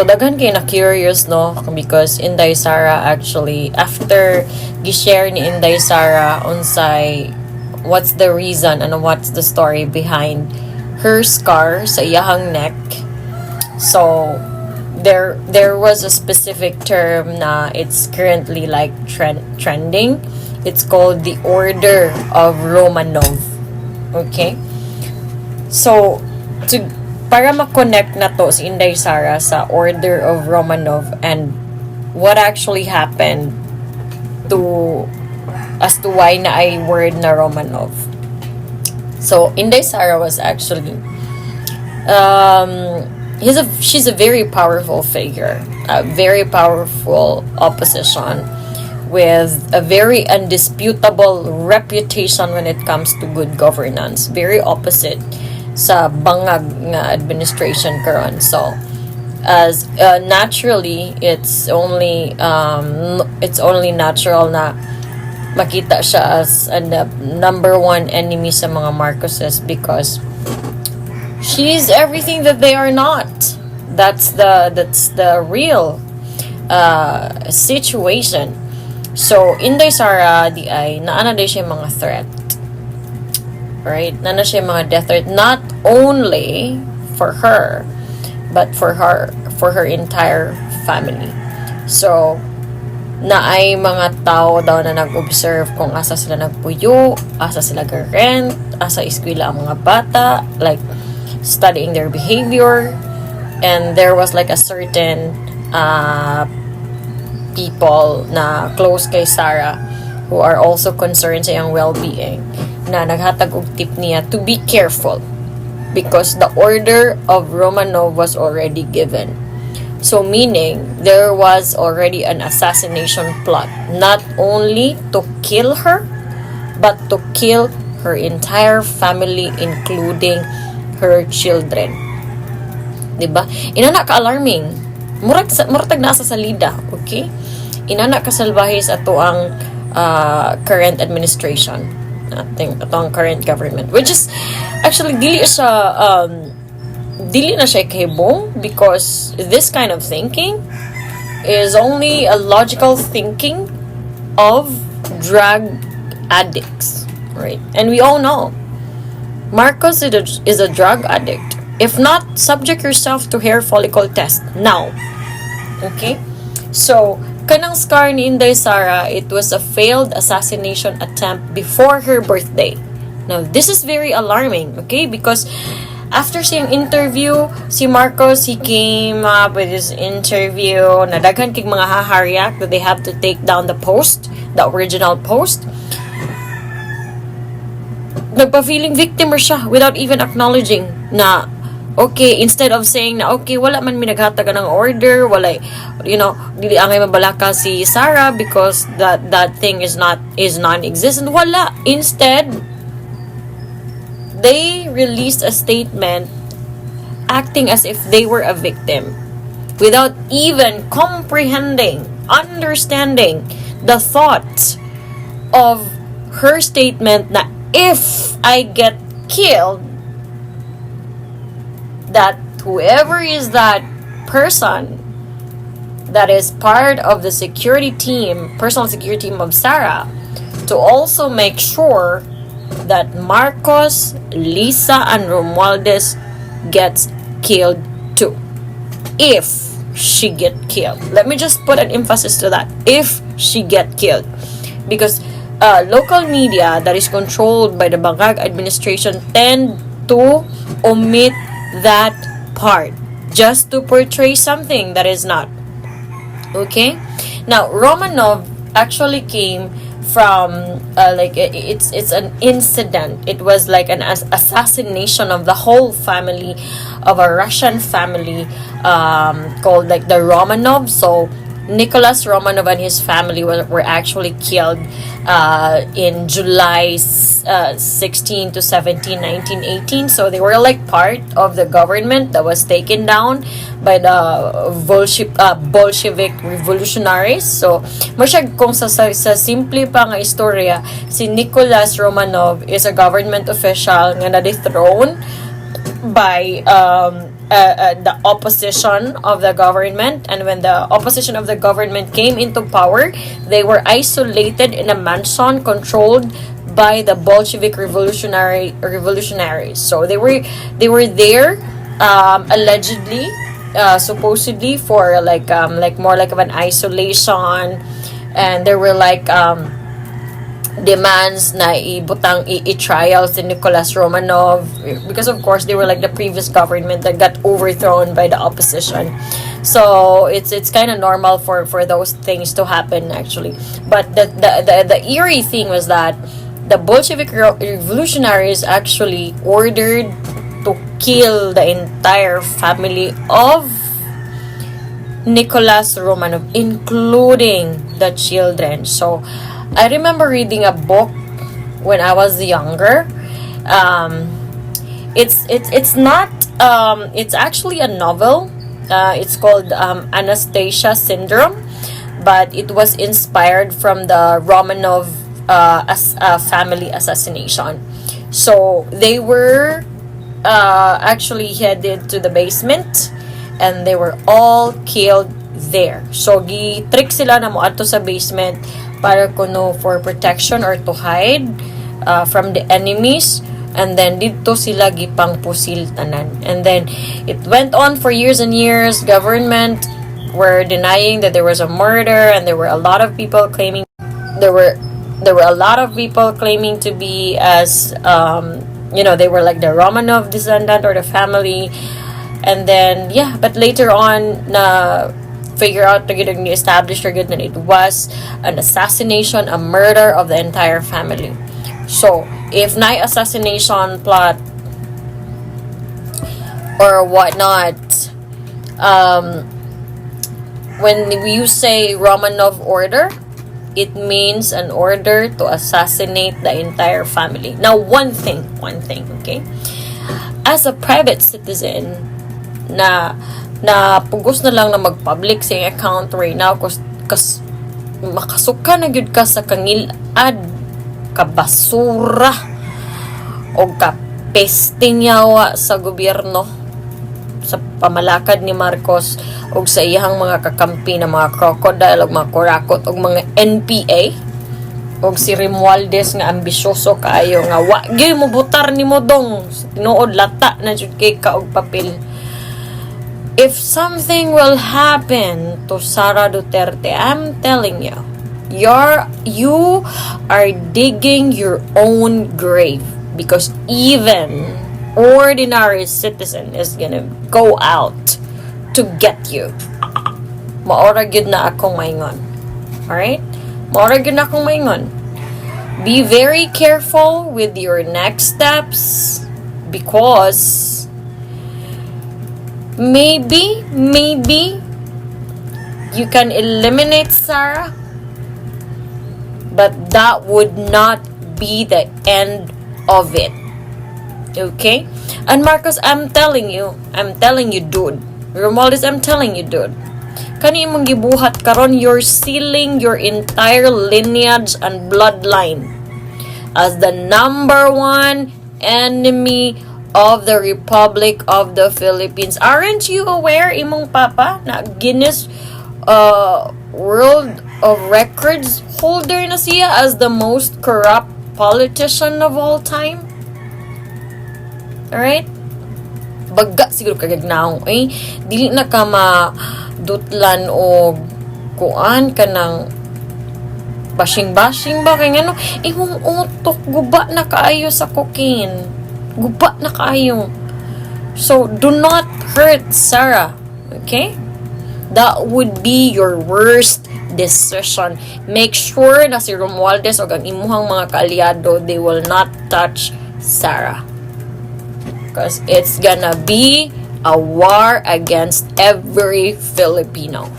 So daghan kay na curious, no, because Inday Sara actually after gi-share ni Inday Sara unsay what's the reason and what's the story behind her scar sa iyahang neck. So there was a specific term na it's currently like trending. It's called the Order of Romanov. Okay? So para ma-connect na to si Inday Sara sa Order of Romanov and what actually happened as to why na ay word na Romanov. So Inday Sara was actually she's a very powerful figure, a very powerful opposition with a very undisputable reputation when it comes to good governance, very opposite sa bangag nga administration karon. So as naturally it's only natural na makita siya as the number one enemy sa mga Marcoses because she's everything that they are not. That's the real situation. So Inday Sara di ay naana day siya mga threat. Right? Nana siya mga death threat not only for her but for her entire family. So na ay mga tao daw na nag-observe kung asa sila nagpuyo, asa sila ga-rent, asa eskwela ang mga bata, like studying their behavior. And there was like a certain people na close kay Sara who are also concerned sa iyang well-being na naghatag og tip niya to be careful because the Order of Romanov was already given. So meaning there was already an assassination plot not only to kill her but to kill her entire family including her children. Diba? Inana ka alarming. Murag nasa salida, okay? Inana ka salbahe sa ato ang current administration. I think atong current government, which is actually dili na siya kahibong because this kind of thinking is only a logical thinking of drug addicts, right? And we all know Marcos is a drug addict. If not, subject yourself to hair follicle test now. Okay? So, kanang scar ni Inday Sara, it was a failed assassination attempt before her birthday. Now, this is very alarming, okay? Because after siyang interview, si Marcos, he came up with his interview, nadaghan kig mga haharyak that they have to take down the post, the original post. Nagpa-feeling victim siya without even acknowledging na okay, instead of saying na okay, wala man minaghatag ng order, wala, dili angay mabalaka si Sara because that thing is non-existent. Wala. Instead, they released a statement acting as if they were a victim without even understanding the thought of her statement na if I get killed, that whoever is that person that is part of the personal security team of Sara, to also make sure that Marcos, Lisa, and Romualdez gets killed too. If she get killed. Let me just put an emphasis to that. If she get killed. Because local media that is controlled by the Bangag administration tend to omit that part just to portray something that is not. Okay? Now, Romanov actually came from it's an incident. It was like an assassination of the whole family of a Russian family called like the Romanov. So Nicholas Romanov and his family were actually killed in July 16 to 17, 1918. So they were like part of the government that was taken down by the Bolshevik revolutionaries. So masyag kung sa simple pa nga istorya, si Nicholas Romanov is a government official nga na-dethrone by the opposition of the government. And when the opposition of the government came into power, they were isolated in a mansion controlled by the Bolshevik revolutionaries. So they were there, allegedly, supposedly, for like more like of an isolation. And there were like demands na i-trial si Nicholas Romanov, because of course they were like the previous government that got overthrown by the opposition. So it's kind of normal for those things to happen, actually. But the eerie thing was that the Bolshevik revolutionaries actually ordered to kill the entire family of Nicholas Romanov, including the children. So I remember reading a book when I was younger. It's not it's actually a novel. It's called Anastasia Syndrome, but it was inspired from the Romanov family assassination. So they were actually headed to the basement, and they were all killed there. So gi-trick sila na moadto sa basement para kuno for protection or to hide from the enemies. And then dito sila gipang pusil tanan. And then it went on for years and years. Government were denying that there was a murder, and there were a lot of people claiming there were a lot of people claiming to be as they were like the Romanov descendant or the family. And then but later on na figure out to get established or good that it was an assassination, a murder of the entire family. So if na assassination plot or whatnot, when you say Romanov order, it means an order to assassinate the entire family. Now, one thing, okay? As a private citizen, na pugos na lang na mag-public sa account right now, kas makasuka na gyud ka sa kangilad, kabasura, o kapesting yawa sa gobyerno, sa pamalakad ni Marcos, o sa iyang mga kakampi na mga crocodile, o mga kurakot, o mga NPA, o si Romualdez nga ambisyoso kaayo nga wagi mo butar ni mo dong tinuod lata na jud kay ka og papel. If something will happen to Sara Duterte, I'm telling you, you are digging your own grave, because even ordinary citizen is gonna go out to get you. Maora gyud na akong maingon. Alright? Maora gyud na akong maingon. Be very careful with your next steps, because maybe you can eliminate Sara, but that would not be the end of it. Okay? And Marcos, I'm telling you, dude. Romualdez, I'm telling you, dude. Kani imong gibuhat karon, you're sealing your entire lineage and bloodline as the number one enemy of the Republic of the Philippines. Aren't you aware, imong papa, na Guinness World of Records holder na siya as the most corrupt politician of all time? Alright? Baga siguro kagagnaong, dili na ka madutlan o kuan ka ng bashing-bashing ba? Kaya ano, imong utok, guba na kaayo sa cocaine. Guba na kaayo. So, do not hurt Sara. Okay? That would be your worst decision. Make sure na si Romualdez o ang imuhang mga kaalyado, they will not touch Sara. Because it's gonna be a war against every Filipino.